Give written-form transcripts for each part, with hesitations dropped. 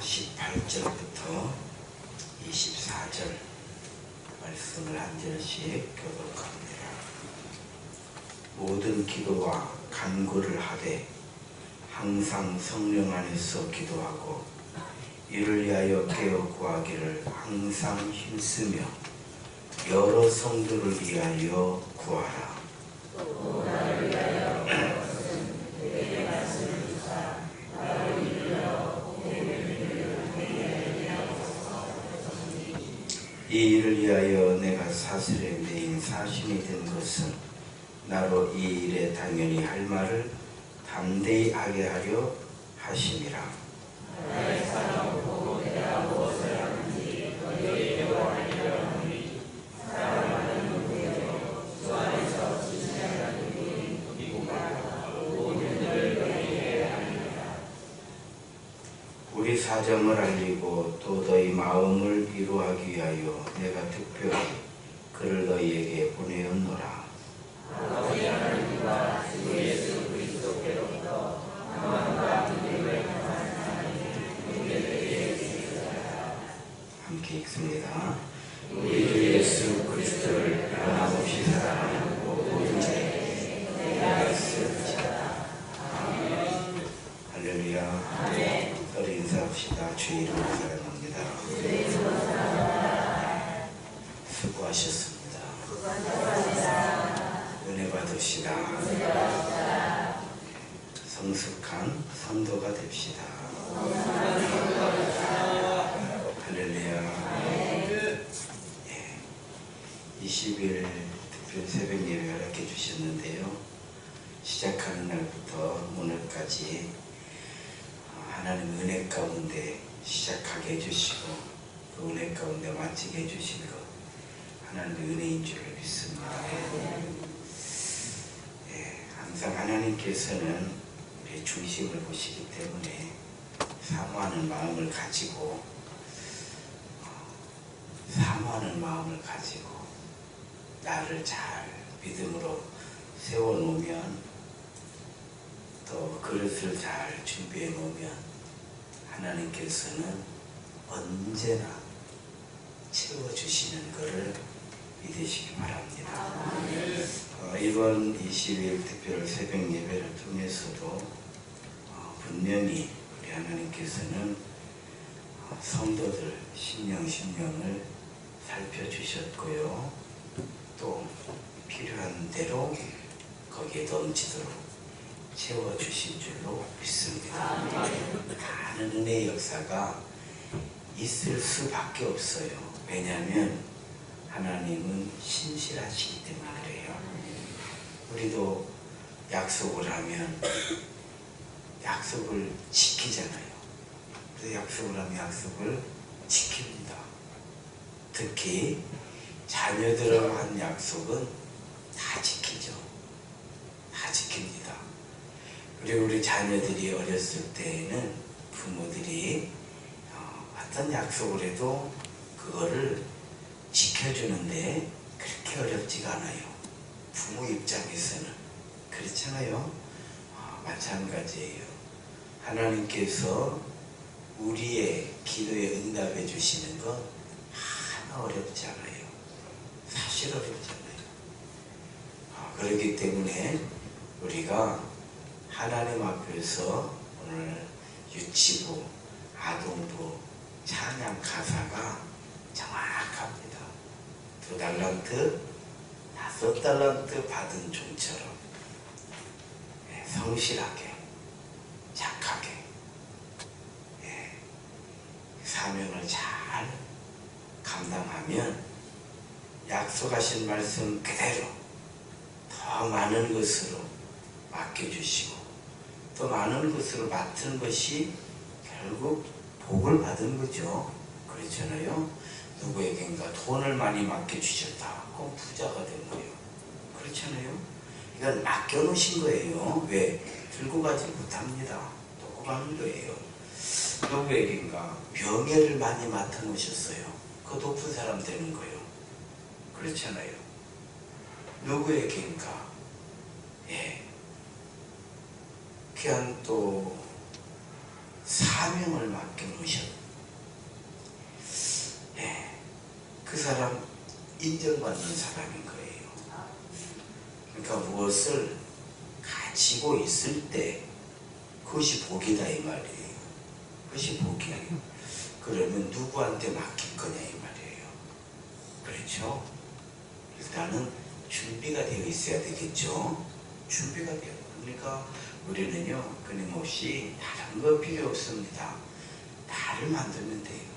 18절부터 24절 말씀을 한 절씩 교독합니다. 모든 기도와 간구를 하되 항상 성령 안에서 기도하고 이를 위하여 깨어 구하기를 항상 힘쓰며 여러 성도를 위하여 구하라. 이 일을 위하여 내가 사슬에 매인 사신이 된 것은 나로 이 일에 당연히 할 말을 담대히 하게 하려 하심이라. 우리 사정을 알리고 또 너희 마음을 위로하기 위하여 내가 특별히 그를 너희에게 보내었노라. 함께 읽습니다. 우리 주 예수 그리스도를 변함없이 사랑하는 모든 자에게 내가 쓰자. 할렐루야. 서로 인사합시다. 주의 이름으로 사랑합니다. 수고하셨습니다. 은혜 받으시다. 성숙한 성도가 됩시다. 할렐루야. 20일 특별 새벽 예배 허락해 주셨는데요. 시작하는 날부터 오늘까지 하나님 은혜 가운데 시작하게 해주시고 그 은혜 가운데 마치게 해주신 것 하나님의 은혜인 줄 믿습니다. 항상 하나님께서는 우리의 중심을 보시기 때문에 사모하는 마음을 가지고 나를 잘 믿음으로 세워놓으면 또 그릇을 잘 준비해 놓으면 하나님께서는 언제나 채워주시는 것을 믿으시기 바랍니다. 이번 20일 특별 새벽 예배를 통해서도 분명히 우리 하나님께서는 성도들 심령을 살펴주셨고요. 또 필요한 대로 거기에 넘치도록 채워주신 줄로 믿습니다. 많은 은혜의 역사가 있을 수밖에 없어요. 왜냐하면 하나님은 신실하시기 때문에 그래요. 우리도 약속을 하면 약속을 지키잖아요. 그래서 약속을 하면 약속을 지킵니다. 특히 자녀들하고 한 약속은 다 지키죠. 다 지킵니다. 그리고 우리 자녀들이 어렸을 때에는 부모들이 어떤 약속을 해도 그거를 지켜주는데 그렇게 어렵지가 않아요. 부모 입장에서는 그렇잖아요. 마찬가지예요. 하나님께서 우리의 기도에 응답해 주시는 건 하나 어렵지 않아요. 사실 어렵지 않아요. 그렇기 때문에 우리가 하나님 앞에서 오늘 유치부, 아동부, 찬양 가사가 정확합니다. 2달란트, 5달란트 받은 종처럼 성실하게, 착하게 사명을 잘 감당하면 약속하신 말씀 그대로 더 많은 것으로 맡겨주시고 또 많은 것으로 맡은 것이 결국 복을 받은 거죠. 그렇잖아요. 누구에겐가 돈을 많이 맡겨주셨다. 그럼 부자가 된 거예요. 그렇잖아요. 이건 맡겨놓으신 거예요. 왜? 들고 가지 못합니다. 놓고 가는 거예요. 누구에겐가 명예를 많이 맡아놓으셨어요. 그 높은 사람 되는 거예요. 그렇잖아요. 누구에겐가 귀한 또 사명을 맡겨놓으셨다. 사람 인정받는 사람인 거예요. 그러니까 무엇을 가지고 있을 때 그것이 복이다 이 말이에요. 그것이 복이에요. 그러면 누구한테 맡길 거냐 이 말이에요. 그렇죠? 일단은 준비가 되어 있어야 되겠죠. 준비가 되어. 그러니까 우리는요 끊임없이 다른 거 필요 없습니다. 나를 만들면 돼요.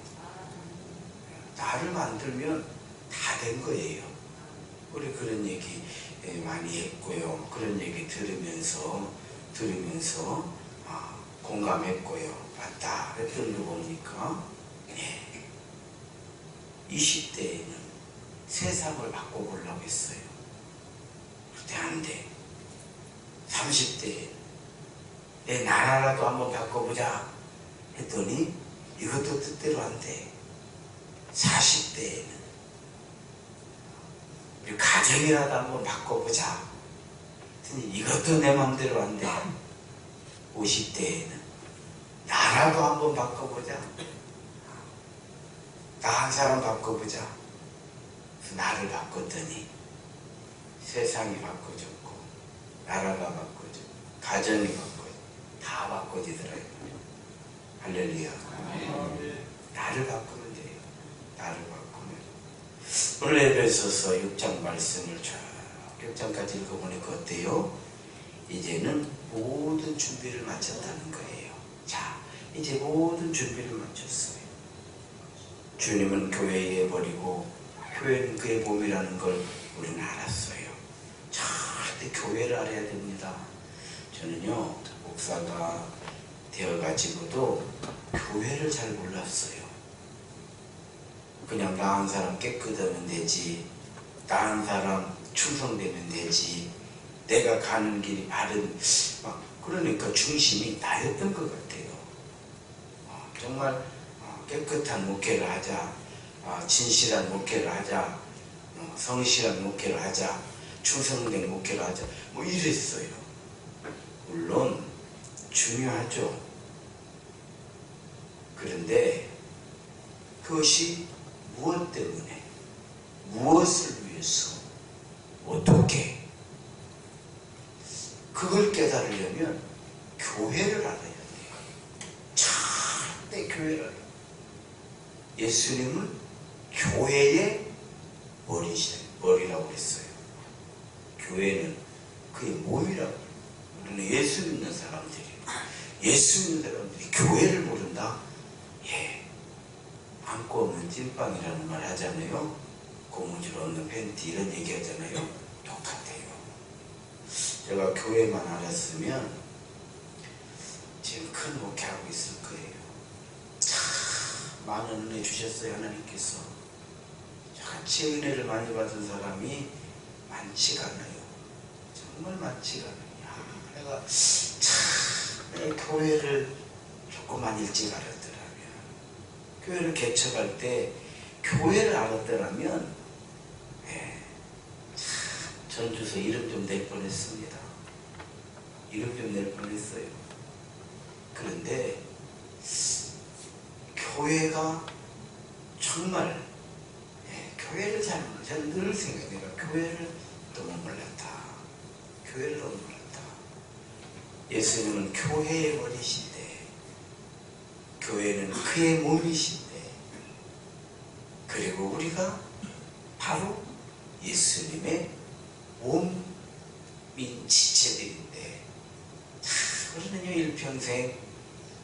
나를 만들면 다 된 거예요. 우리 그런 얘기 많이 했고요. 그런 얘기 들으면서 공감했고요. 맞다 했던 거 보니까 20대에는 세상을 바꿔보려고 했어요. 그때 안 돼. 30대에 내 나라라도 한번 바꿔보자 했더니 이것도 뜻대로 안 돼. 40대에는 우리 가정이라도 한번 바꿔보자 했더니 이것도 내 맘대로 안 돼. 50대에는 나라도 한번 바꿔보자. 나 한 사람 바꿔보자. 그래서 나를 바꿨더니 세상이 바꿔졌고 나라가 바꿔졌고 가정이 바꿔졌고 다 바꿔지더라고요. 할렐루야. 나를 바꾸면 돼요. 나를 바꾸면. 오늘 에베소서 6장 말씀을 쭉 6장까지 읽어보니까 어때요? 이제는 모든 준비를 마쳤다는 거예요. 자, 이제 모든 준비를 마쳤어요. 주님은 교회에 버리고 교회는 그의 몸이라는 걸 우리는 알았어요. 절대 교회를 알아야 됩니다. 저는요 목사가 되어가지고도 교회를 잘 몰랐어요. 그냥 나 한 사람 깨끗하면 되지, 나 한 사람 충성되면 되지, 내가 가는 길이 바른 그러니까 중심이 나였던 것 같아요. 정말 깨끗한 목회를 하자, 진실한 목회를 하자, 성실한 목회를 하자, 충성된 목회를 하자 뭐 이랬어요. 물론 중요하죠. 그런데 그것이 무엇 때문에, 무엇을 위해서, 어떻게, 그걸 깨달으려면 교회를 알아야 돼요. 절대 교회를 알아야 돼요. 예수님은 교회의 머리라고 했어요. 교회는 그의 몸이라고. 우리는 예수 믿는 사람들이에요. 예수 믿는 사람들이 교회를 모른다? 예. 안고 없는 찐빵이라는 말 하잖아요. 고무줄 없는 팬티 이런 얘기 하잖아요. 똑같아요. 제가 교회만 알았으면 지금 큰 목회하고 있을 거예요. 참 많은 은혜 주셨어요. 하나님께서. 같이 은혜를 많이 받은 사람이 많지가 않아요. 정말 많지가 않아요. 내가 참 내 교회를 조금만 일찍 알았더라면, 교회를 개척할 때 교회를 알았더라면 참 전주서 이름 좀 낼 뻔했습니다. 이름 좀 낼 뻔했어요. 그런데 교회가 정말 교회를 잘 몰라. 저는 늘 생각해요. 내가 교회를 너무 몰랐다. 교회를 너무 몰랐다. 예수님은 교회의 머리신데, 교회는 그의 몸이신데, 그리고 우리가 바로 예수님의 몸인 지체들인데, 우리는요 일평생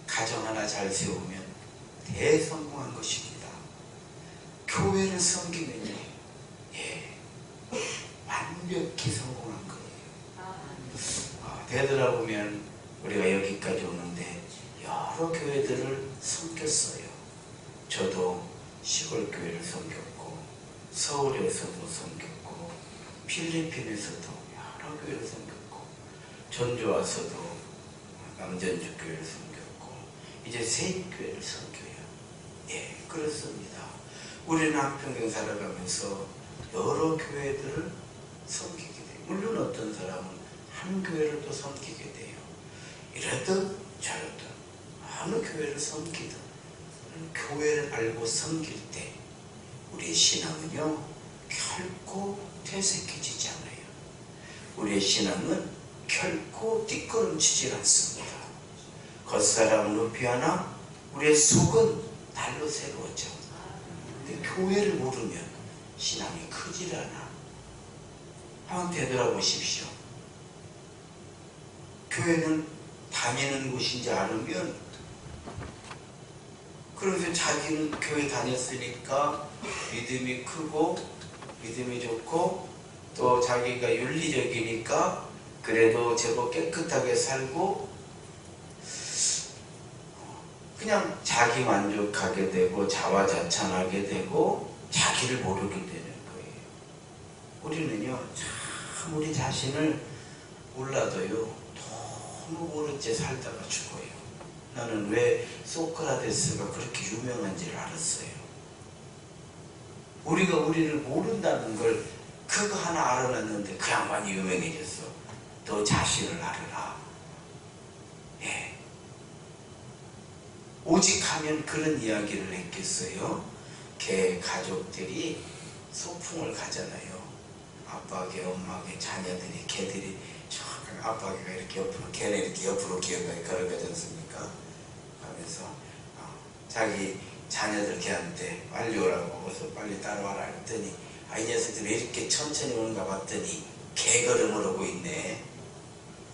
가정 하나 잘 세우면 대성공한 것입니다. 교회를 섬기면요 완벽히 성공한 거예요. 되돌아보면 우리가 여기까지 오는데 여러 교회들을 섬겼어요. 저도 시골 교회를 섬겼고, 서울에서도 섬겼고, 필리핀에서도 여러 교회를 섬겼고, 전주 와서도 남전주 교회를 섬겼고, 이제 세인교회를 섬겨요. 예, 그렇습니다. 우리는 한평생 살아가면서 여러 교회들을 섬기게 돼요. 물론 어떤 사람은 한 교회를 또 섬기게 돼요. 이러든 저러든 어느 교회를 섬기든 교회를 알고 섬길 때 우리의 신앙은요 결코 퇴색해지지 않아요. 우리의 신앙은 결코 뒷걸음치지 않습니다. 겉사람은 높이하나 우리의 속은 달로 새로워져. 근데 교회를 모르면 신앙이 크질 않아. 한번 되돌아보십시오. 교회는 다니는 곳인지 알으면, 그래서 자기는 교회 다녔으니까 믿음이 크고 믿음이 좋고 또 자기가 윤리적이니까 그래도 제법 깨끗하게 살고 그냥 자기 만족하게 되고 자화자찬하게 되고 자기를 모르게 되는 거예요. 우리는요 참 우리 자신을 몰라도요 너무 모른 채 살다가 죽어요. 나는 왜 소크라테스가 그렇게 유명한지를 알았어요. 우리가 우리를 모른다는 걸 그거 하나 알아냈는데 그 양반이 유명해졌어. 너 자신을 알아라. 예. 오직 하면 그런 이야기를 했겠어요. 걔 가족들이 소풍을 가잖아요. 아빠게 엄마게 자녀들이 걔들이 아빠가 이렇게 옆으로 걔네 이렇게 옆으로 걸어가지 않습니까? 하면서 자기 자녀들 걔한테 빨리 오라고 어서 빨리 따라와라 했더니 이 녀석들이 왜 이렇게 천천히 오는가 봤더니 개걸음을 오고 있네.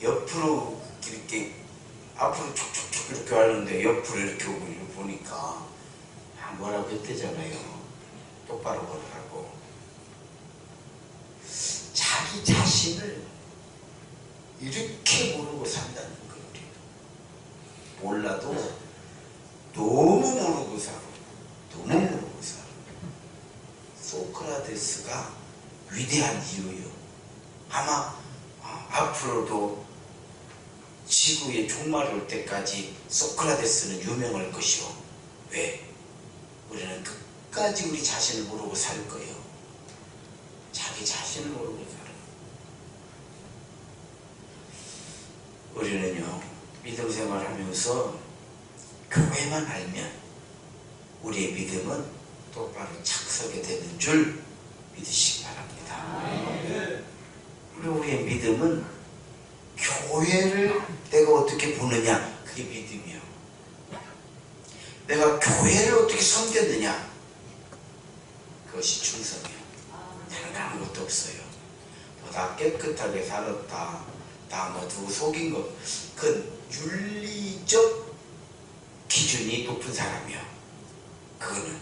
옆으로 이렇게 앞으로 촉촉촉 이렇게 왔는데 옆으로 이렇게 오고 보니까 뭐라고 했대잖아요. 똑바로 보라고. 자기 자신을 이렇게 모르고 산다는 거예요. 몰라도 너무 모르고 살아. 너무 모르고 살아. 소크라테스가 위대한 이유요. 아마 앞으로도 지구의 종말 올 때까지 소크라테스는 유명할 것이요. 왜? 우리는 끝까지 우리 자신을 모르고 살 거예요. 자기 자신을 모르고 살아. 우리는요 믿음 생활하면서 교회만 알면 우리의 믿음은 똑바로 착서게 되는 줄 믿으시기 바랍니다. 그리고 우리의 믿음은 교회를 내가 어떻게 보느냐 그게 믿음이요. 내가 교회를 어떻게 섬겼느냐 그것이 충성이요. 다른 아무것도 없어요. 보다 깨끗하게 살았다, 나 뭐 누구 속인 것, 그 윤리적 기준이 높은 사람이요. 그거는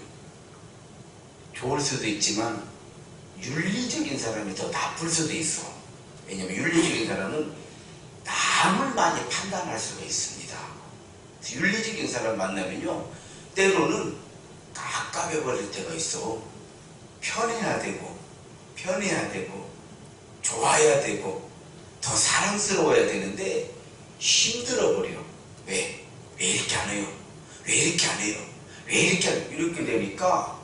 좋을 수도 있지만 윤리적인 사람이 더 나쁠 수도 있어. 왜냐하면 윤리적인 사람은 남을 많이 판단할 수가 있습니다. 그래서 윤리적인 사람 만나면요 때로는 깝깝해버릴 때가 있어. 편해야 되고 좋아야 되고 더 사랑스러워야 되는데 힘들어버려. 왜 이렇게 안 해요? 왜 이렇게 안 해요? 왜 이렇게 안 해요? 이렇게 되니까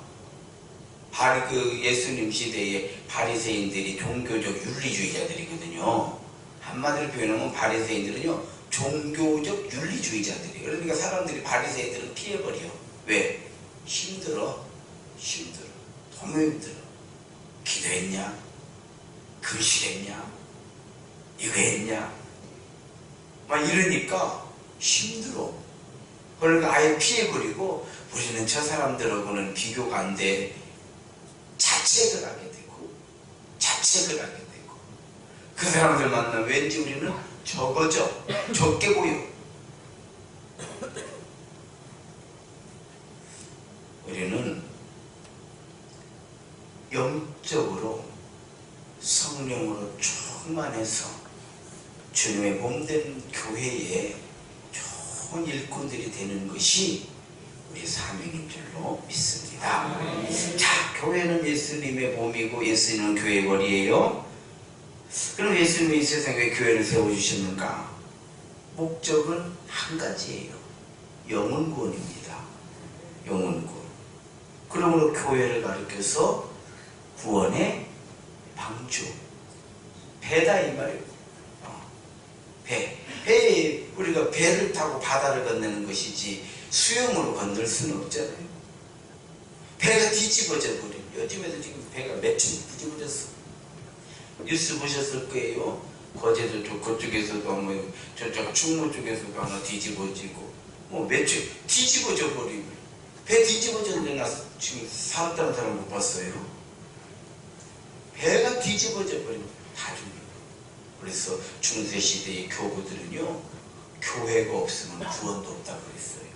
그 예수님 시대의 바리새인들이 종교적 윤리주의자들이거든요. 한마디로 표현하면 바리새인들은요 종교적 윤리주의자들이에요. 그러니까 사람들이 바리새인들은 피해버려. 왜? 힘들어. 너무 힘들어. 기도했냐? 금식했냐? 이거 했냐? 막 이러니까 힘들어. 그러니까 아예 피해버리고 우리는 저 사람들하고는 비교가 안 돼. 자책을 하게 되고 그 사람들 만나면 왠지 우리는 적게 보여. 우리는 영적으로 성령으로 충만해서 주님의 몸된 교회에 좋은 일꾼들이 되는 것이 우리 사명인 줄로 믿습니다. 자, 교회는 예수님의 몸이고 예수님은 교회의 머리예요. 그럼 예수님이 이 세상에 왜 교회를 세워주셨는가? 목적은 한 가지예요. 영혼구원입니다. 영혼구원. 그러므로 교회를 가리켜서 구원의 방주, 배다 이 말이에요. 배에 우리가 배를 타고 바다를 건너는 것이지 수영으로 건널 수는 없잖아요. 배가 뒤집어져 버리면 요즘에도 지금 배가 며칠 뒤집어졌어. 뉴스 보셨을 거예요. 거제도 그쪽에서도 뭐 저쪽 충무 쪽에서도 하나 뒤집어지고 뭐 며칠 뒤집어져 버리고 배 뒤집어졌는데 나 지금 살았다는 사람 못 봤어요. 배가 뒤집어져 버리면 다 죽는 거예요. 그래서 중세시대의 교구들은요, 교회가 없으면 구원도 없다고 그랬어요.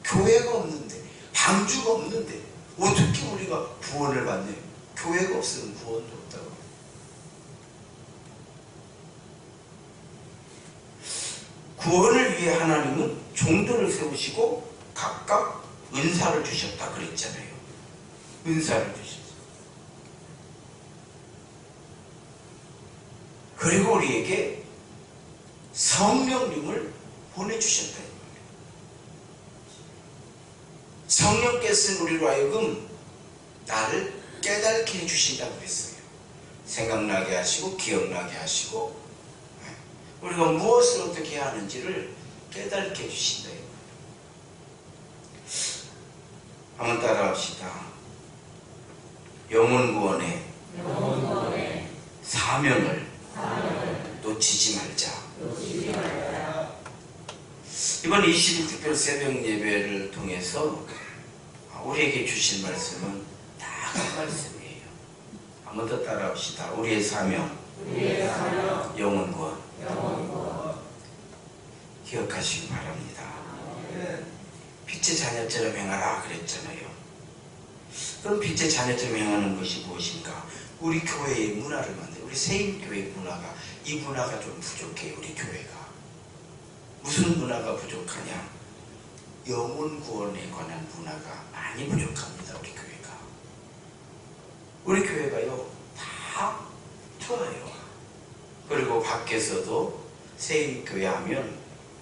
교회가 없는데, 방주가 없는데 어떻게 우리가 구원을 받냐? 교회가 없으면 구원도 없다고. 구원을 위해 하나님은 종들을 세우시고 각각 은사를 주셨다 그랬잖아요. 은사를 주셨어요. 그리고 우리에게 성령님을 보내주셨다. 성령께서는 우리로 하여금 나를 깨닫게 해주신다고 그랬어요. 생각나게 하시고 기억나게 하시고 우리가 무엇을 어떻게 해야 하는지를 깨닫게 해주신다. 한번 따라합시다. 영혼 구원의 사명을 놓치지 말자. 이번 20일 특별 새벽 예배를 통해서 우리에게 주신 말씀은 딱 한 말씀이에요. 한번 더 따라합시다. 우리의 사명, 영혼 구원. 기억하시기 바랍니다. 빛의 자녀처럼 행하라 그랬잖아요. 그럼 빛의 자녀처럼 행하는 것이 무엇인가? 우리 교회의 문화를 만들어. 우리 세임교회 문화가, 이 문화가 좀 부족해요. 우리 교회가. 무슨 문화가 부족하냐? 영혼 구원에 관한 문화가 많이 부족합니다. 우리 교회가. 우리 교회가요, 다 좋아요. 그리고 밖에서도 세임교회 하면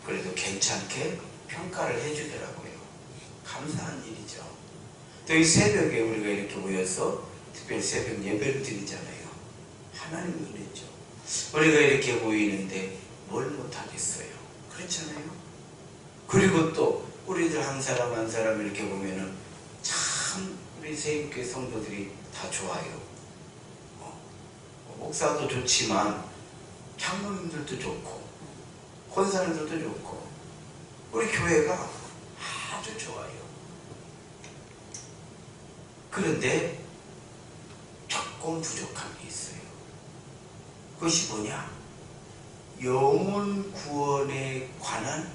그래도 괜찮게 평가를 해주더라고요. 감사한 일이죠. 또 이 새벽에 우리가 이렇게 모여서 특별히 새벽 예배를 드리잖아요. 하나님의 은혜죠. 우리가 이렇게 모이는데 뭘 못하겠어요. 그렇잖아요. 그리고 또 우리들 한 사람 한 사람 이렇게 보면은 참 우리 세임교회 성도들이 다 좋아요. 목사도 좋지만 장로님들도 좋고 권사님들도 좋고 우리 교회가 아주 좋아요. 그런데 조금 부족한 게 있어요. 그것이 뭐냐? 영혼 구원에 관한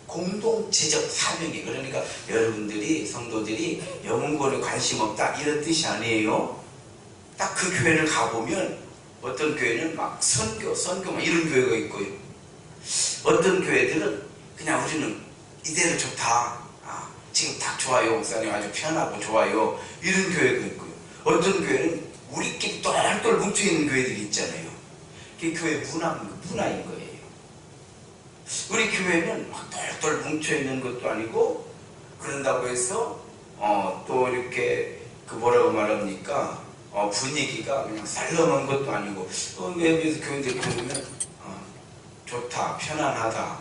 공동체적 사명이. 그러니까 여러분들이 성도들이 영혼 구원에 관심 없다 이런 뜻이 아니에요. 딱 그 교회를 가보면 어떤 교회는 막 선교 막 이런 교회가 있고요. 어떤 교회들은 그냥 우리는 이대로 좋다. 지금 딱 좋아요. 목사님 아주 편하고 좋아요. 이런 교회가 있고요. 어떤 교회는 우리끼리 똘똘 뭉쳐있는 교회들이 있잖아요. 그게 교회 문화인 거예요. 우리 교회는 막 똘똘 뭉쳐있는 것도 아니고 그런다고 해서 또 이렇게 그 뭐라고 말합니까? 분위기가 그냥 쌀렁한 것도 아니고 외부에서 교인들 보면 좋다, 편안하다,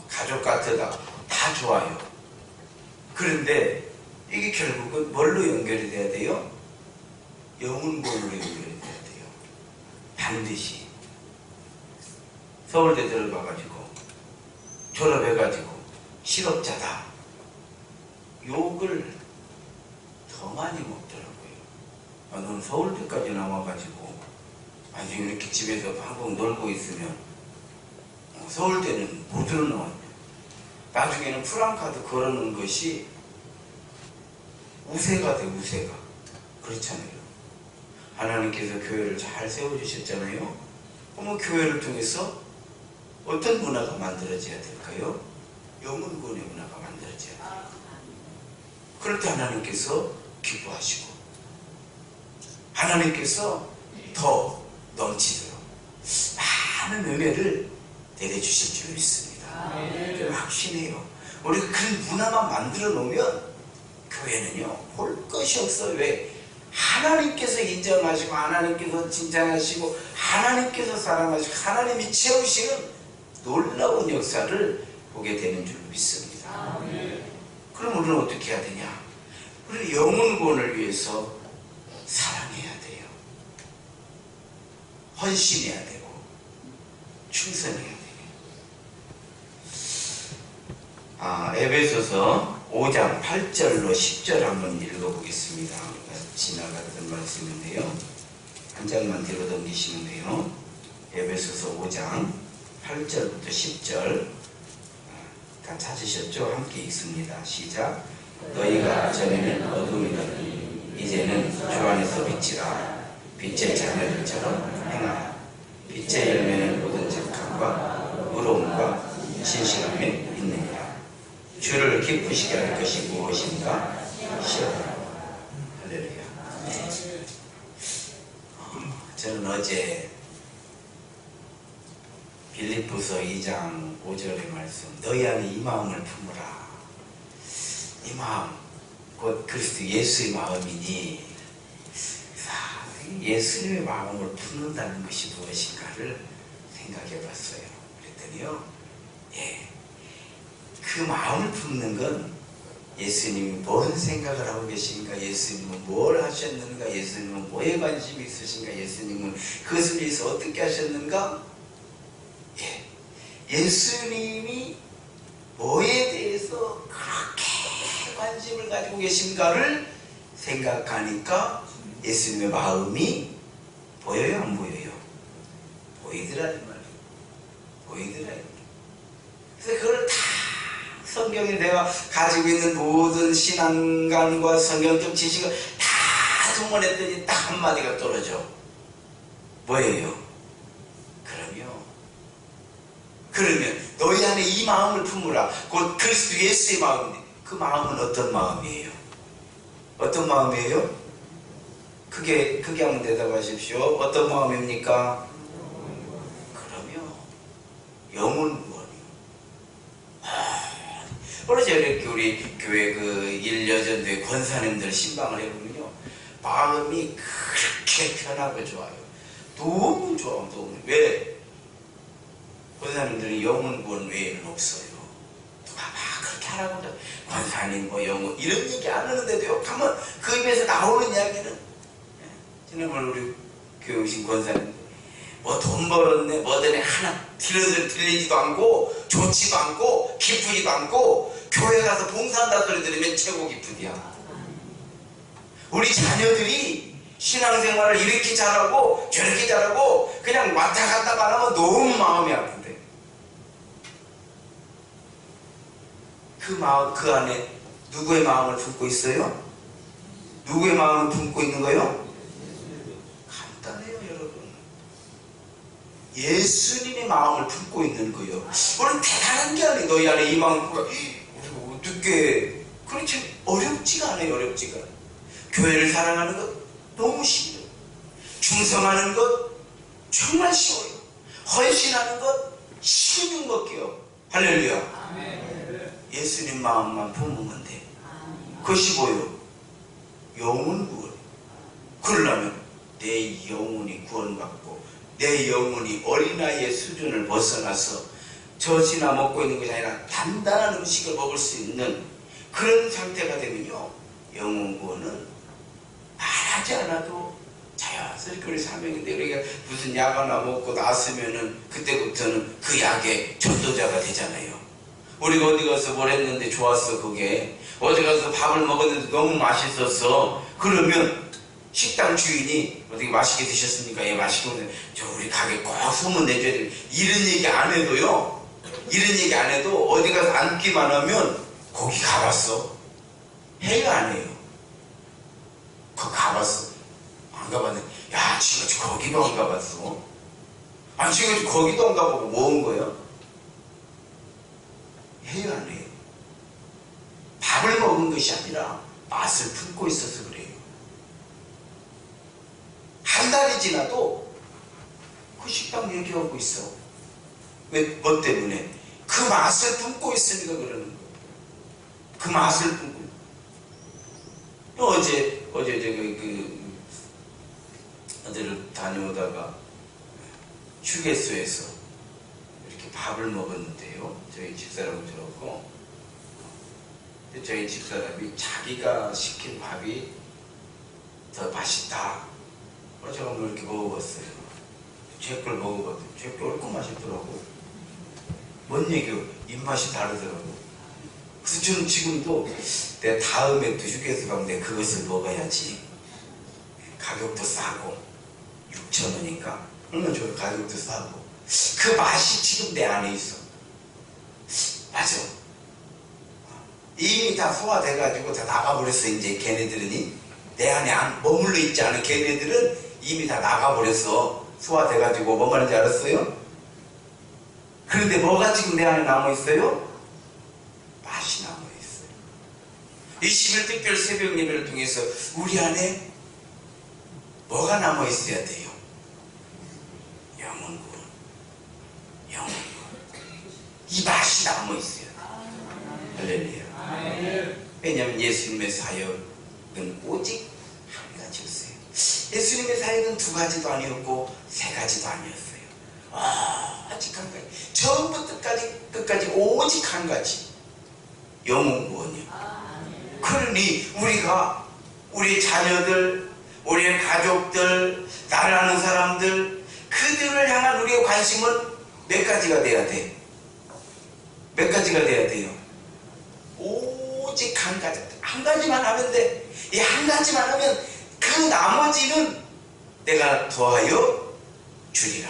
가족 같다, 다 좋아요. 그런데 이게 결국은 뭘로 연결이 돼야 돼요? 영혼 구원으로 연결이 돼야 돼요. 반드시. 서울대 들어가가지고 졸업해가지고 실업자다. 욕을 더 많이 먹더라고요. 너는 서울대까지 나와가지고 아주 이렇게 집에서 방방 놀고 있으면 서울대는 못 들어나왔네. 나중에는 프랑카드 걸어놓은 것이 우세가 돼. 우세가. 그렇잖아요. 하나님께서 교회를 잘 세워주셨잖아요. 그러면 교회를 통해서 어떤 문화가 만들어져야 될까요? 영혼 구원의 문화가 만들어져야 돼요. 그럴 때 하나님께서 기뻐하시고 하나님께서 더 넘치도록 많은 은혜를 내려주실 줄 믿습니다. 좀 확신해요. 우리가 그런 문화만 만들어 놓으면 교회는요 볼 것이 없어요. 왜? 하나님께서 인정하시고 하나님께서 칭찬하시고 하나님께서 사랑하시고 하나님이 채우시는 놀라운 역사를 보게 되는 줄 믿습니다. 그럼 우리는 어떻게 해야 되냐? 우리 영혼 구원을 위해서 사랑해야 돼요. 헌신해야 되고 충성해야 돼요. 에베소서 5장 8절로 10절 한번 읽어보겠습니다. 지나갔던 말씀인데요. 한 장만 뒤로 넘기시면 돼요. 에베소서 5장 8절부터 10절 다 찾으셨죠? 함께 읽습니다. 시작. 너희가 전에는 어둠이더니 이제는 주 안에서 빛이라. 빛의 자녀들처럼 행하라. 빛의 열매는 모든 착함과 의로움과 신실함에 있느니라. 주를 기쁘시게 할 것이 무엇인가 시험하라. 할렐루야. 저는 어제 빌립보서 2장 5절의 말씀, 너희 안에 이 마음을 품으라. 이 마음, 곧 그리스도 예수의 마음이니 예수님의 마음을 품는다는 것이 무엇인가를 생각해 봤어요. 그랬더니요, 그 마음을 품는 건 예수님이 뭔 생각을 하고 계신가, 예수님은 뭘 하셨는가, 예수님은 뭐에 관심이 있으신가, 예수님은 그것을 위해서 어떻게 하셨는가, 예수님이 뭐에 대해서 그렇게 관심을 가지고 계신가를 생각하니까 예수님의 마음이 보여요, 안 보여요? 보이더라는 말이에요. 보이더라는. 그래서 그걸 다 성경에 내가 가지고 있는 모든 신앙관과 성경적 지식을 다 동원했더니 딱 한마디가 떨어져. 뭐예요? 그러면 너희 안에 이 마음을 품으라. 곧 그리스도 예수의 마음인데, 그 마음은 어떤 마음이에요? 어떤 마음이에요? 크게 한번 대답하십시오. 어떤 마음입니까? 그러면 영혼 구원이요. 그래서 이렇게 우리 교회 그 1년 전에 권사님들 신방을 해보면요, 마음이 그렇게 편하고 좋아요. 너무 좋아. 너무. 왜? 권사님들은 영혼 구원 외에는 없어요. 누가 막 그렇게 하라고 권사님 뭐 영혼 이런 얘기 안 하는데도요, 가면 그 입에서 나오는 이야기는, 지난번 우리 교회 오신 권사님 뭐 돈 벌었네 뭐더니 하나 들리지도 않고 좋지도 않고 기쁘지도 않고, 교회 가서 봉사한다 소리 들으면 최고 기쁘디야. 우리 자녀들이 신앙생활을 이렇게 잘하고 저렇게 잘하고 그냥 왔다 갔다 하면 너무 마음이 아픈데, 그 마음, 그 안에 누구의 마음을 품고 있어요? 누구의 마음을 품고 있는 거요? 간단해요, 여러분. 예수님의 마음을 품고 있는 거예요. 우리는 대단한 게 아니에요. 너희 안에 이 마음을 품고, 어떻게, 그렇지 어렵지가 않아요. 어렵지가 않아요. 교회를 사랑하는 것 너무 쉬워요. 충성하는 것 정말 쉬워요. 헌신하는 것 쉬운 것게요. 할렐루야. 아멘. 예수님 마음만 품으면 돼. 그것이 뭐예요? 영혼 구원. 그러려면 내 영혼이 구원받고 내 영혼이 어린아이의 수준을 벗어나서 젖이나 먹고 있는 것이 아니라 단단한 음식을 먹을 수 있는 그런 상태가 되면요, 영혼 구원은 말하지 않아도 자연스럽게 우리 사명인데, 우리가 무슨 약 하나 먹고 났으면은 그때부터는 그 약의 전도자가 되잖아요. 우리가 어디 가서 뭘 했는데 좋았어, 그게. 어디 가서 밥을 먹었는데 너무 맛있었어. 그러면 식당 주인이 어떻게 맛있게 드셨습니까? 예, 맛있게 먹었는데 저 우리 가게 꼭 소문 내줘야 돼. 이런 얘기 안 해도요, 이런 얘기 안 해도 어디 가서 앉기만 하면 거기 가봤어? 해요, 안 해요? 거기 가봤어? 안 가봤네. 야, 지금 거기도 안 가봤어? 아니, 지금 거기도 안 가보고 뭐 온 거예요? 해요, 안 해요? 밥을 먹은 것이 아니라 맛을 품고 있어서 그래요. 한 달이 지나도 그 식당 얘기하고 있어. 왜? 뭐 때문에? 그 맛을 품고 있으니까 그러는 거예요. 그 맛을 품고. 어제 어디를 다녀오다가 휴게소에서 이렇게 밥을 먹었는데요, 저희 집사람들하고 저희 집사람이 자기가 시킨 밥이 더 맛있다. 제가 뭐 이렇게 먹어봤어요. 제 걸 먹어봤더니 제 게 얼마나 맛있더라고. 뭔 얘기요? 입맛이 다르더라고. 그래서 저는 지금도 내 다음에 또 휴게소 가면 내 그것을 먹어야지. 가격도 싸고 6,000원인가? 얼마나 좋아요. 가격도 싸고 그 맛이 지금 내 안에 있어. 맞아. 이미 다 소화돼가지고 다 나가버렸어. 이제 걔네들은 내 안에 안 머물러 있지 않은 걔네들은 이미 다 나가버렸어. 소화돼가지고 뭔 말인지 알았어요? 그런데 뭐가 지금 내 안에 남아있어요? 맛이 남아있어요. 21특별 새벽 예배를 통해서 우리 안에 뭐가 남아있어야 돼요? 영혼군. 영혼군. 이 맛이 남아있어야 돼요. 할렐루야. 왜냐하면 예수님의 사역은 오직 한 가지였어요. 예수님의 사역은 두 가지도 아니었고 세 가지도 아니었어요. 오직 한 가지. 처음부터 끝까지 오직 한 가지. 영혼 구원이요. 그러니 우리가 우리 자녀들, 우리의 가족들, 나를 아는 사람들, 그들을 향한 우리의 관심은 몇 가지가 돼야 돼? 몇 가지가 돼야 돼요? 오직 한 가지. 한 가지만 하면 돼. 이 한 가지만 하면 그 나머지는 내가 더하여 주리라.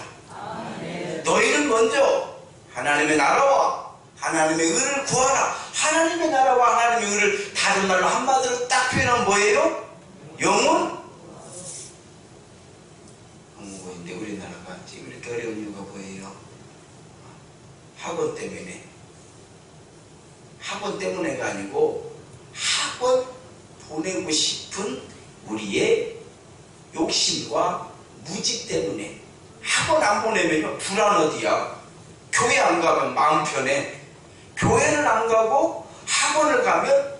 너희는 먼저 하나님의 나라와 하나님의 의를 구하라. 하나님의 나라와 하나님의 의를 다른 말로 한마디로 딱 표현하면 뭐예요? 영혼? 근데 우리나라가 지금 이렇게 어려운 이유가 뭐예요? 학원 때문에. 학원 때문에가 아니고 학원 보내고 싶은 우리의 욕심과 무지 때문에. 학원 안 보내면요 불안하디야. 교회 안 가면 마음 편해. 교회를 안 가고 학원을 가면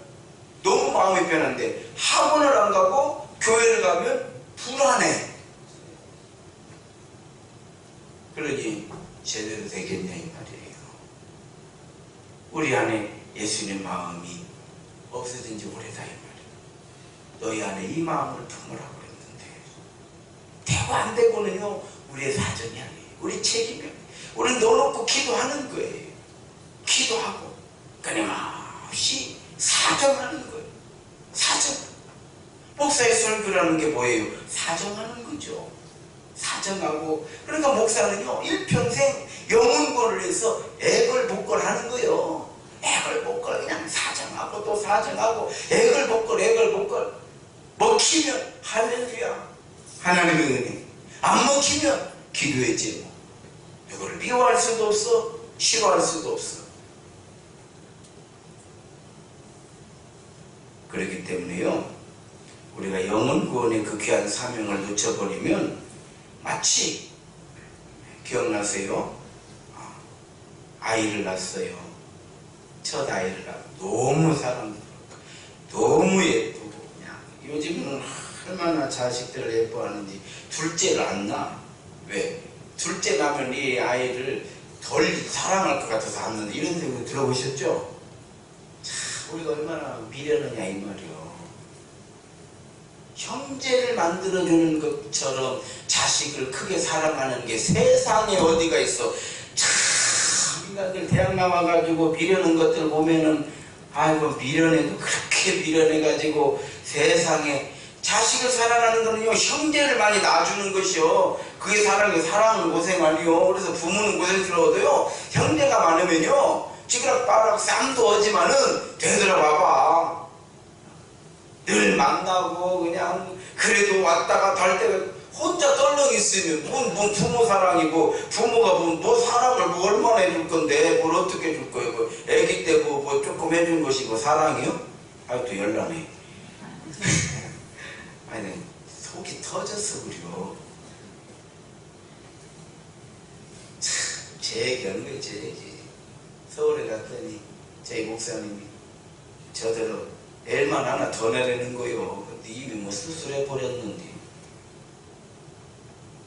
너무 마음이 편한데 학원을 안 가고 교회를 가면 불안해. 그러니 제대로 되겠냐 이 말이에요. 우리 안에 예수님 마음이 없어진 지 오래다 이 말이에요. 너희 안에 이 마음을 품으라고 그랬는데 되고 안 되고는요 우리의 사정이 아니에요. 우리 책임이 아니에요. 우리는 넣어놓고 기도하는 거예요. 기도하고 끊임없이 사정하는 거예요. 사정. 목사의 설교라는 게 뭐예요? 사정하는 거죠. 사정하고. 그러니까 목사는요 일평생 영혼권을 해서 애걸복걸하는 거예요. 애걸복걸 그냥 사정하고 또 사정하고 애걸복걸 먹히면 할렐루야 하나님의 은혜, 안 먹히면 기도의 제목. 이거를 미워할 수도 없어 싫어할 수도 없어. 그렇기 때문에요 우리가 영혼 구원의 그 귀한 사명을 놓쳐버리면 마치 기억나세요? 아이를 낳았어요. 첫 아이를 낳고 너무 사랑스럽고 너무 예쁘고 그냥 요즘은 얼마나 자식들을 예뻐하는지 둘째를 안 낳아. 왜? 둘째 낳으면 이 아이를 덜 사랑할 것 같아서 안 낳는다 이런 생각 들어보셨죠? 참 우리가 얼마나 미련하냐 이 말이요. 형제를 만들어주는 것처럼 자식을 크게 사랑하는 게 세상에 어디가 있어. 참 인간들 대학 나와가지고 미련한 것들 보면은 아이고 미련해도 그렇게 미련해가지고 세상에 자식을 사랑하는 거는요 형제를 많이 낳아주는 것이요 그게 사랑은 고생 아니요. 그래서 부모는 고생스러워도요 형제가 많으면요 찌그락빠락 쌈도 오지만은 되돌아봐봐. 늘 만나고 그냥 그래도 왔다가 갈 때가 혼자 떨렁 있으면 뭔 부모 사랑이고 부모가 뭐 사랑을 뭐 얼마나 해줄 건데 뭘 어떻게 해줄 거예요. 뭐 애기 때 뭐 조금 해준 것이 뭐 사랑이요? 아직도 열나네. 아니 속이 터졌어 그려. 참 제 얘기하는 거예요 제 얘기. 서울에 갔더니 저희 목사님이 저대로 애만 하나 더 내라는 거요. 근데 이미 뭐 수술해버렸는데.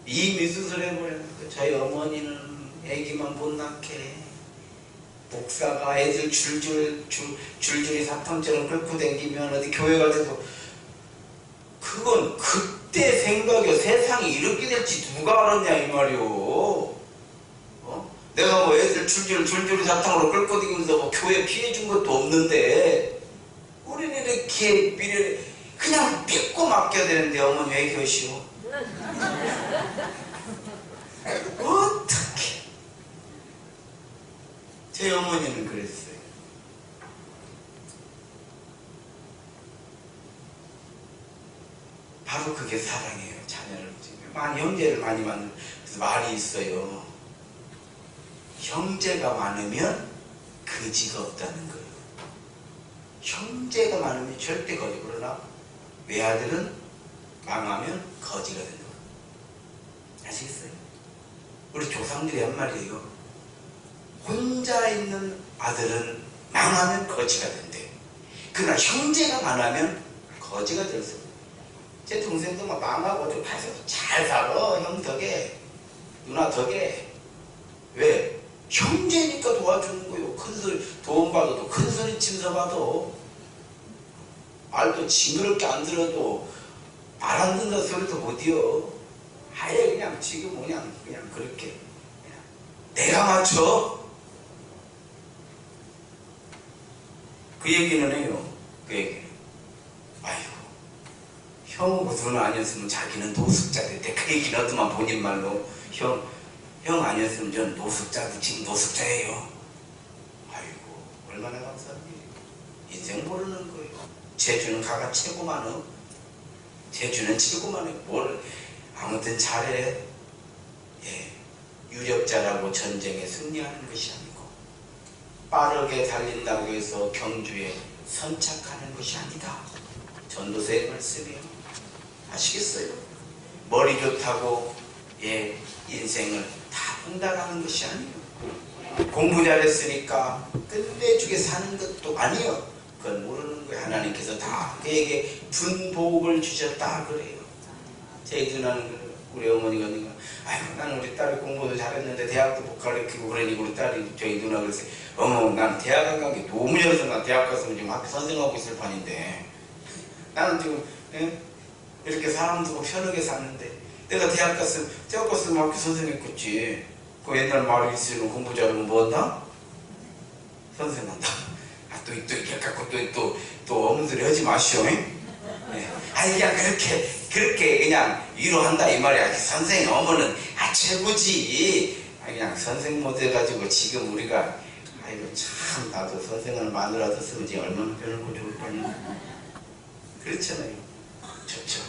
이미 수술해버렸는데 저희 어머니는 애기만 못 낳게 목사가 애들 줄줄이 사탕처럼 끌고 다니면 어디 교회 가서 그건 그때 생각이야. 세상이 이렇게 될지 누가 알았냐 이 말이오. 내가 뭐 애들 줄줄이 사탕으로 끌고 다니면서 뭐 교회 피해 준 것도 없는데 우리는 이렇게 미래를 그냥 믿고 맡겨야 되는데 어머니 왜 그러시오? 어떻게? 제 어머니는 그랬어요. 바로 그게 사랑이에요. 자녀를 많이 형제를 많이 만든 그래서 말이 있어요. 형제가 많으면 거지가 없다는 거예요. 형제가 많으면 절대 거지. 그러나 외아들은 망하면 거지가 된다. 아시겠어요? 우리 조상들이 한 말이에요. 혼자 있는 아들은 망하면 거지가 된대. 그러나 형제가 많으면 거지가 될 수 없어요. 제 동생도 막 망하고 좀 잘 살아. 형 덕에 누나 덕에. 왜? 형제니까 도와주는 거예요. 큰 소리 도움 받아도 큰 소리 치면서 봐도 말도 징그럽게 안 들어도 말 안 듣는 소리도 못이요. 아예 그냥 지금 그냥 그렇게 그냥 내가 맞춰. 그 얘기는 해요. 그 얘기는 아이고 형 누나 아니었으면 자기는 노숙자 됐대. 그 얘기는 하더만 본인 말로 형 아니었으면 전 노숙자도 지금 노숙자예요. 아이고 얼마나 감사한 일이에요. 인생 모르는 거예요. 제주는 가가 최고만어. 제주는 최고만해. 뭘 아무튼 잘해. 예, 유력자라고 전쟁에 승리하는 것이 아니고 빠르게 달린다고 해서 경주에 선착하는 것이 아니다. 전도서의 말씀이에요. 아시겠어요? 머리 좋다고 예 인생을 다 분단하는 것이 아니에요. 공부 잘했으니까 끝내주게 사는 것도 아니에요. 그건 모르는 거예요. 하나님께서 다 그에게 분복을 주셨다 그래요. 제 누나는 우리 어머니가 아이고 나는 우리 딸이 공부도 잘했는데 대학도 못 가르치고 그러니 우리 딸이 저희 누나 그랬어요. 어머 난 대학 안 간 게 너무 잘해서 나 대학 갔으면 지금 학교 선생하고 있을 판인데 나는 지금 이렇게 사람 두고 편하게 사는데 내가 대학 갔으면 학교 선생했겠지. 그 옛날 말이 있으면 공부 잘하면 뭐 한다? 선생한다. 또 이렇게 갖고 또 없는 소리 하지 마시오. 네. 아니 그냥 그렇게 그냥 위로한다 이 말이야. 선생 어머는 최고지. 그냥 선생 못 해가지고 지금 우리가 아이고 참 나도 선생을 마누라 뒀으면 지금 얼마나 편하고 좋을 뻔했나. 그렇잖아요. 좋죠.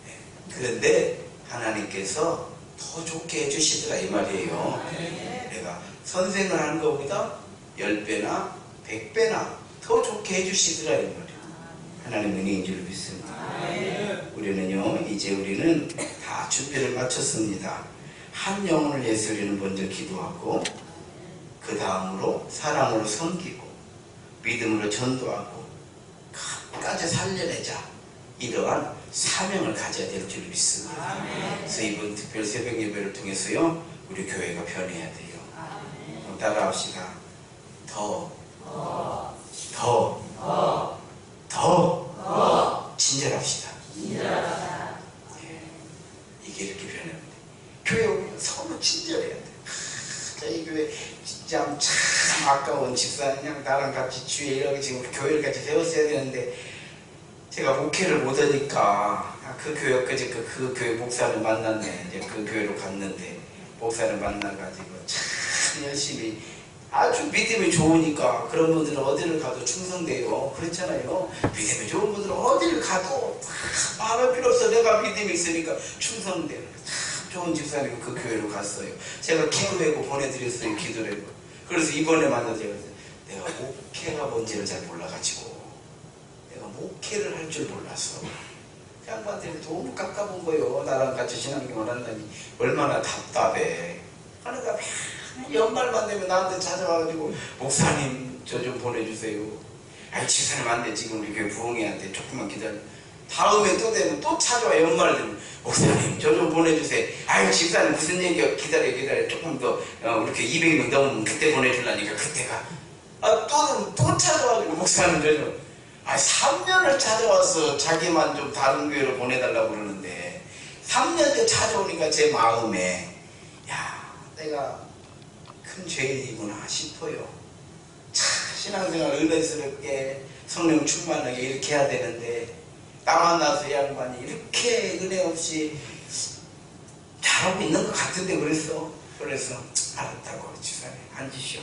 네. 그런데 하나님께서 더 좋게 해주시더라 이 말이에요. 내가 선생을 하는 것보다 10배나 100배나 더 좋게 해주시더라 이 말이에요. 하나님 은혜인 줄 믿습니다. 우리는요 이제 우리는 다 준비를 마쳤습니다. 한 영혼을 예수리는 먼저 기도하고 그 다음으로 사랑으로 섬기고 믿음으로 전도하고 끝까지 살려내자. 이러한 사명을 가져야 될 줄 믿습니다. 그래서 이번 특별 새벽 예배를 통해서요 우리 교회가 변해야 돼요. 따라합시다. 더 친절합시다. 예, 이게 이렇게 변합니다. 교회 오면 서로 친절해야 돼. 저희 교회 진짜 참 아까운 집사는 그냥 나랑 같이 주에 이렇게 지금 우리 교회를 같이 세웠어야 되는데 제가 목회를 못하니까 그 교회 목사를 만났네. 이제 그 교회로 갔는데 목사를 만나가지고 참 열심히 아주 믿음이 좋으니까 그런 분들은 어디를 가도 충성돼요. 그렇잖아요. 믿음이 좋은 분들은 어디를 가도 말할 필요 없어. 내가 믿음이 있으니까 충성돼요. 참 좋은 집사님 그 교회로 갔어요. 제가 기도하고 보내드렸어요. 기도를 하고. 그래서 이번에 만나서 내가 목회가 뭔지를 잘 몰라가지고 내가 목회를 할 줄 몰랐어. 그 양반들이 너무 깝깝한 거예요. 나랑 같이 신앙생활 한다니 얼마나 답답해. 그러니까 연말만 되면 나한테 찾아와가지고 목사님 저 좀 보내주세요. 아니 집사님 안 돼. 지금 우리 교회 부흥회한테 조금만 기다려. 다 다음에 또 되면 또 찾아와. 연말 되면 목사님 저 좀 보내주세요. 아유 집사님 무슨 얘기야. 기다려 조금 더 이렇게 200명 넘으면 그때 보내주려니까. 그때가 또 찾아와가지고 목사님 저 좀 3년을 찾아와서 자기만 좀 다른 교회로 보내달라고 그러는데 3년째 찾아오니까 제 마음에 야 내가 큰 죄인이구나 싶어요. 참 신앙생활 은혜스럽게 성령 충만하게 이렇게 해야 되는데 나 만나서 이 양반이 이렇게 은혜 없이 잘하고 있는 것 같은데 그래서 알았다고 집사님 앉으시오.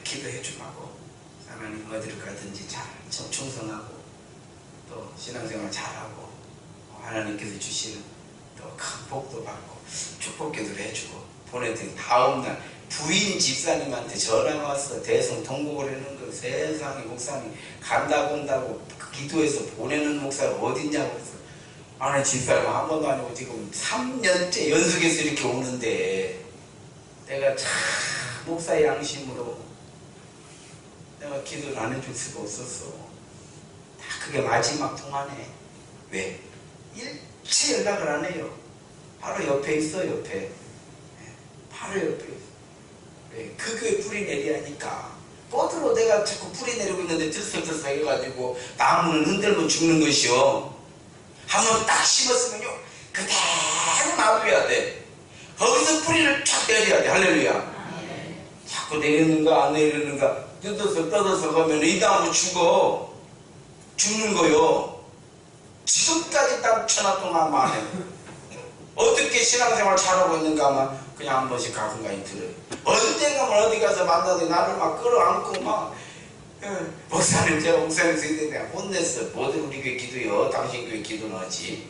기도해 주라고. 하나님 어디를 가든지 잘 충성하고 또 신앙생활 잘하고 하나님께서 주시는 또 큰 복도 받고 축복기도를 해주고 보내드린 다음날 부인 집사님한테 전화가 왔어. 대성통곡을 했는 거. 세상에 목사님 간다고 온다고 기도해서 보내는 목사가 어딨냐고 해서 아니 집사님 한 번도 아니고 지금 3년째 연속해서 이렇게 오는데 내가 참 목사의 양심으로 내가 기도를 안 해줄 수가 없었어. 다 그게 마지막 통화네. 왜? 일체 연락을 안 해요. 바로 옆에 있어. 옆에 바로 옆에 있어. 왜? 그 교회 뿌리 내리라니까. 뻗으로 내가 자꾸 뿌리 내리고 있는데 들썩들썩 해가지고 나무는 흔들면 죽는 것이요. 한번 딱 심었으면요 그대로 놔둬야 돼. 거기서 뿌리를 쫙 내려야 돼. 할렐루야. 자꾸 내리는가 안 내리는가 떠들어서 가면 이 나무 죽는 거요. 지금까지 딱 쳐놨더만 말해. 어떻게 신앙생활 잘하고 있는가 하면 그냥 한 번씩 가끔가히 들어요. 언젠가만 어디 가서 만나서 나를 막 끌어안고 막 목사님 제가 목사님 선생님 내가 혼냈어. 뭐든 우리 교회 기도요. 당신 교회 기도는 하지.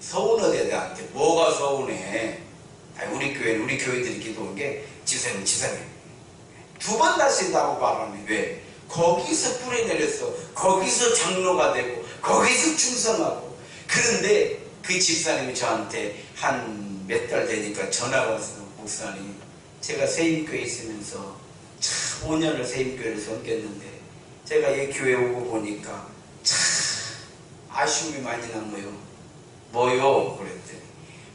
서운하대 나한테. 뭐가 서운해. 아니, 우리 교회는 우리 교회들이 기도한 게 지사님 2번 다신다고 말하네. 왜? 거기서 뿌리 내렸어. 거기서 장로가 되고 거기서 충성하고. 그런데 그 집사님이 저한테 한 몇 달 되니까 전화가 와서 목사님 제가 세임교회에 있으면서 참 5년을 세임교회를 섬겼는데 제가 이 교회 오고 보니까 참 아쉬움이 많이 남아요. 뭐요? 그랬더니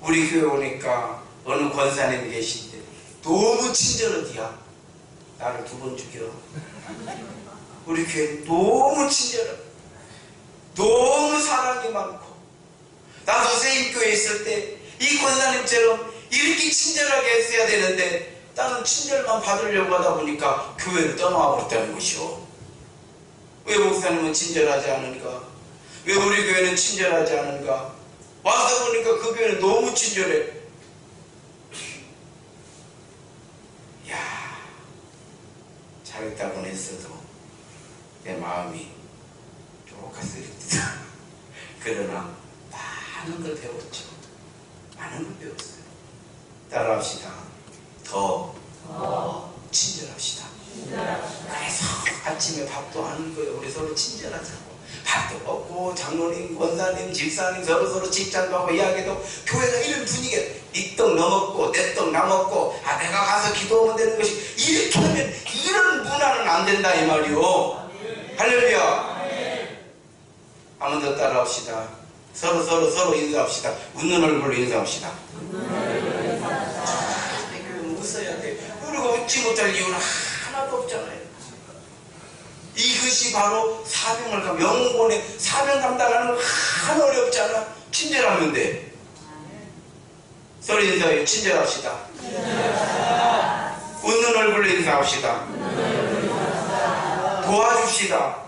우리 교회 오니까 어느 권사님이 계신데 너무 친절하디야. 나를 2번 죽여. 우리 교회 너무 친절하고 너무 사랑이 많고 나도 세임교회에 있을 때 이 권사님처럼 이렇게 친절하게 했어야 되는데 나는 친절만 받으려고 하다 보니까 교회를 떠나와 버렸다는 것이오. 왜 목사님은 친절하지 않은가? 왜 우리 교회는 친절하지 않은가? 와서 보니까 그 교회는 너무 친절해. 야, 잘했다고는 했어도 내 마음이 쪼각스럽다. 그러나 많은 걸 배웠죠. 많은 걸 배웠어요. 따라합시다. 더 친절합시다. 그래서 아침에 밥도 하는 거예요. 우리 서로 친절하자고. 밥도 먹고 장로님, 권사님, 집사님 서로 직장도 하고 이야기도 교회가 이런 분위기야. 네 떡 너 먹고 내 떡 나 먹고 내가 가서 기도하면 되는 것이 이렇게 하면 이런 문화는 안 된다 이 말이오. 할렐루야. 한 번 더 따라합시다. 서로 인사합시다. 웃는 얼굴로 인사합시다. 웃어야 돼. 우리가 웃지 못할 이유는 하나도 없잖아요. 이것이 바로 사명을 영혼의 사명 감당하는 거 하나 어렵잖아. 친절하면 돼. 서로 인사해요. 친절합시다. 웃는 얼굴로 인사합시다. 도와줍시다.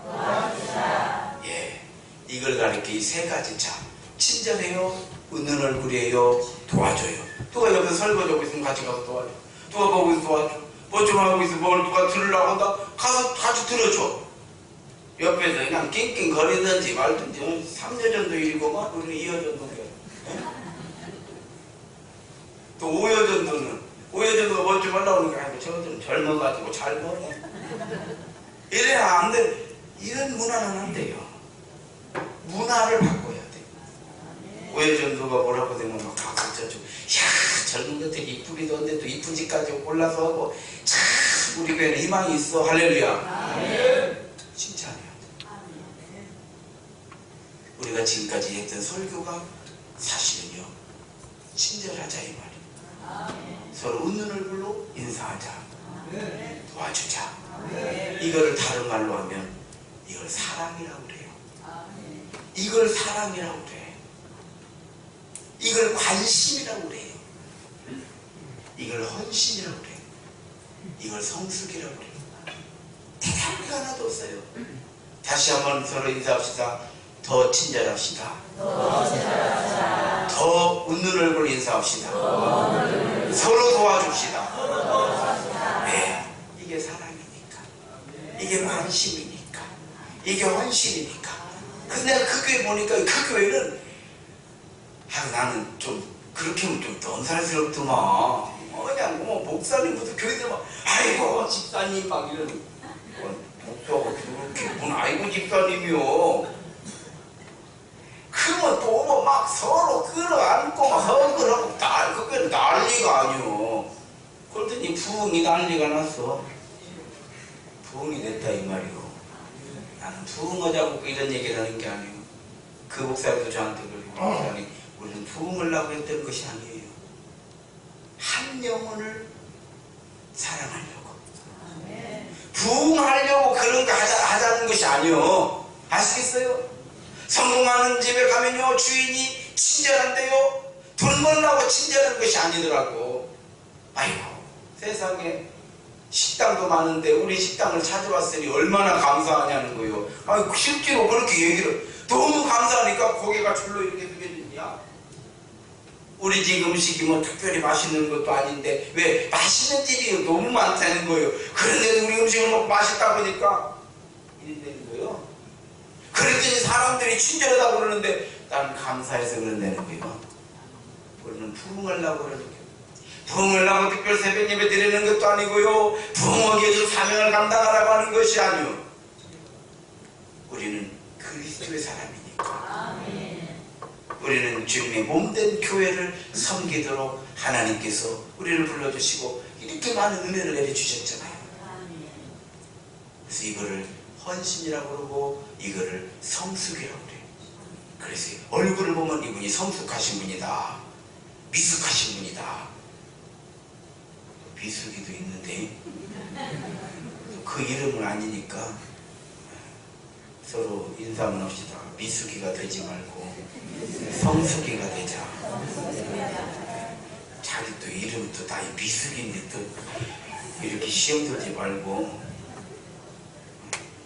이걸 가리켜 이 3가지 자. 친절해요, 웃는 얼굴이에요, 도와줘요. 누가 옆에서 설거지하고 있으면 같이 가서 도와줘. 누가 보고 있으면 도와줘. 뭐 좀 하고 있으면 뭘 누가 들으려고 한다? 가서 같이 들어줘. 옆에서 그냥 낑낑거리든지 말든지. 3년 전도 일이고만 우리는 2여 전도 해. 또 5여 전도는 5여 전도가 뭐 좀 하려고 하니까 아이고 저들은 젊어가지고 잘 보네. 이래야 안 돼. 이런 문화는 안 돼요. 문화를 바꿔야 돼. 오해전도가 뭐라고 되면 막 박수 쳐주고, 야 젊은 것들이 이쁘기도 한데 또 이쁜 짓까지 올라서 하고, 참 우리 교회는 희망이 있어. 할렐루야. 칭찬해야 돼. 우리가 지금까지 했던 설교가 사실은요 친절하자 이 말이에요. 서로 웃는 얼굴로 인사하자, 도와주자. 이거를 다른 말로 하면 이걸 사랑이라고 그래요. 이걸 사랑이라고 그래. 이걸 관심이라고 그래요. 이걸 헌신이라고 그래요. 이걸 성숙이라고 그래요. 대단한 게 하나도 없어요. 다시 한번 서로 인사합시다. 더 친절합시다. 더 웃는 얼굴 인사합시다. 서로 도와줍시다. 네, 이게 사랑이니까, 이게 관심이니까, 이게 헌신이니까. 근데 내가 그 교회 보니까 그 교회는 나는 좀 그렇게 하면 좀 넌살스럽더만. 그냥 뭐 목사님부터 교회들 막 아이고 집사님 막 이런 목사가 그렇게 문 아이고 집사님이요. 그러면 또 막 서로 끌어안고 막 허그하고 그게 난리가 아니오. 그러더니 부흥이 난리가 났어. 부흥이 됐다 이 말이오. 나는 부흥하자고 이런 얘기를 하는 게 아니에요. 그 목사님도 저한테 그러니 우리는 부흥하려고 했던 것이 아니에요. 한 영혼을 사랑하려고, 부흥하려고 그런 거 하자는 것이 아니요. 아시겠어요? 성공하는 집에 가면요 주인이 친절한데요 돈 벌려고 친절한 것이 아니더라고. 아이고 세상에 식당도 많은데 우리 식당을 찾아왔으니 얼마나 감사하냐는 거예요. 아이고 실제로 그렇게 얘기를 너무 감사하니까 고개가 절로 이렇게 숙여지냐. 우리 집 음식이 뭐 특별히 맛있는 것도 아닌데 왜 맛있는 집이 너무 많다는 거예요. 그런데도 우리 음식을 먹고 맛있다 보니까 이리 되는 거예요. 그랬더니 사람들이 친절하다고 그러는데 나는 감사해서 그런다는 거예요. 우리는 부흥하려고 그러는 거예요. 부흥하려고 특별 새벽 예배 드리는 것도 아니고요. 부흥하기 위해서 사명을 감당하라고 하는 것이 아니요. 우리는 그리스도의 사람이니까. 우리는 주님의 몸된 교회를 섬기도록 하나님께서 우리를 불러주시고 이렇게 많은 은혜를 내려주셨잖아요. 그래서 이거를 헌신이라고 그러고 이거를 성숙이라고 그래요. 그래서 얼굴을 보면 이분이 성숙하신 분이다, 미숙하신 분이다. 미숙이도 있는데 그 이름은 아니니까 서로 인사만 합시다. 미숙이가 되지 말고 성숙이가 되자. 자기 또 이름도 다 미숙인데 또 이렇게 시험 들지 말고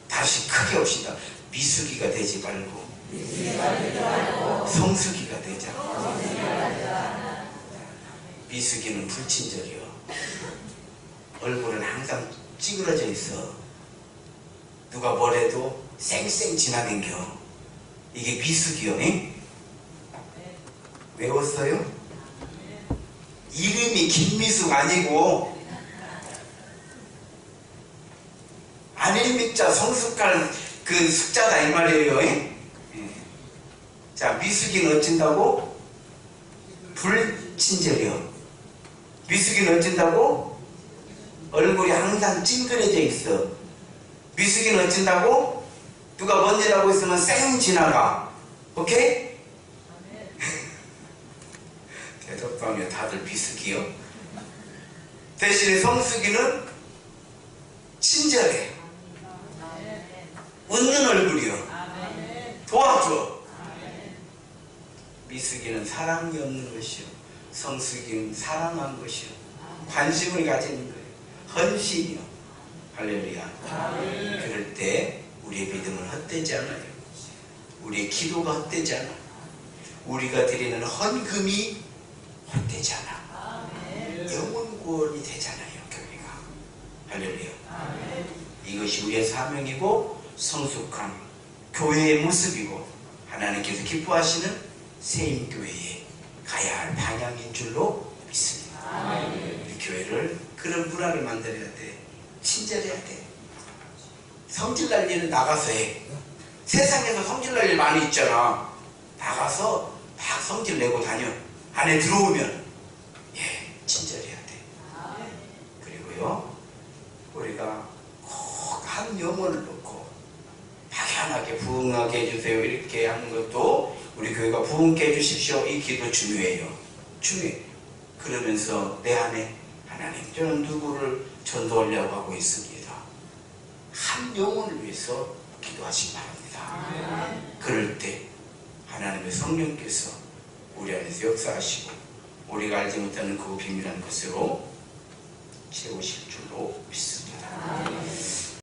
다시 크게 합시다. 미숙이가 되지 말고 성숙이가 되자. 미숙이는 불친절이요. 얼굴은 항상 찌그러져 있어. 누가 뭐래도 쌩쌩 지나댕겨. 이게 미숙이요. 에? 외웠어요? 이름이 김미숙 아니고 안일믹자 성숙할 그 숙자다 이 말이에요. 에? 자, 미숙이는 어쩐다고? 불친절이요. 미숙이는 어쩐다고? 얼굴이 항상 찡그려져 있어. 미숙이는 어쩐다고? 누가 뭔 일 하고 있으면 쌩 지나가. 오케이? 대답도 하면 다들 미숙이요. 대신에 성숙이는 친절해. 웃는 얼굴이요. 도와줘. 미숙이는 사랑이 없는 것이요. 성숙이는 사랑한 것이요. 관심을 가지는 거예요. 헌신이요. 할렐루야. 그럴 때 우리의 믿음은 헛되지 않아요. 우리의 기도가 헛되지 않아요. 우리가 드리는 헌금이 헛되지 않아. 영혼 구원이 되잖아요. 교회가. 할렐루야. 이것이 우리의 사명이고 성숙한 교회의 모습이고 하나님께서 기뻐하시는 세임교회에 가야 할 방향인 줄로 믿습니다. 우리 교회를 그런 문화를 만들어야 돼. 친절해야 돼. 성질날 일은 나가서 해. 세상에서 성질날 일 많이 있잖아. 나가서 막 성질 내고 다녀. 안에 들어오면 친절해야 돼. 그리고요 우리가 꼭 한 영혼을 놓고 박야 편안하게 부흥하게 해주세요. 이렇게 하는 것도 우리 교회가 부흥케 해주십시오. 이 기도 중요해요. 중요해요. 그러면서 내 안에 하나님, 저는 누구를 전도하려고 하고 있습니다. 한 영혼을 위해서 기도하시기 바랍니다. 그럴 때 하나님의 성령께서 우리 안에서 역사하시고 우리가 알지 못하는 그 비밀한 것으로 채우실 줄로 믿습니다.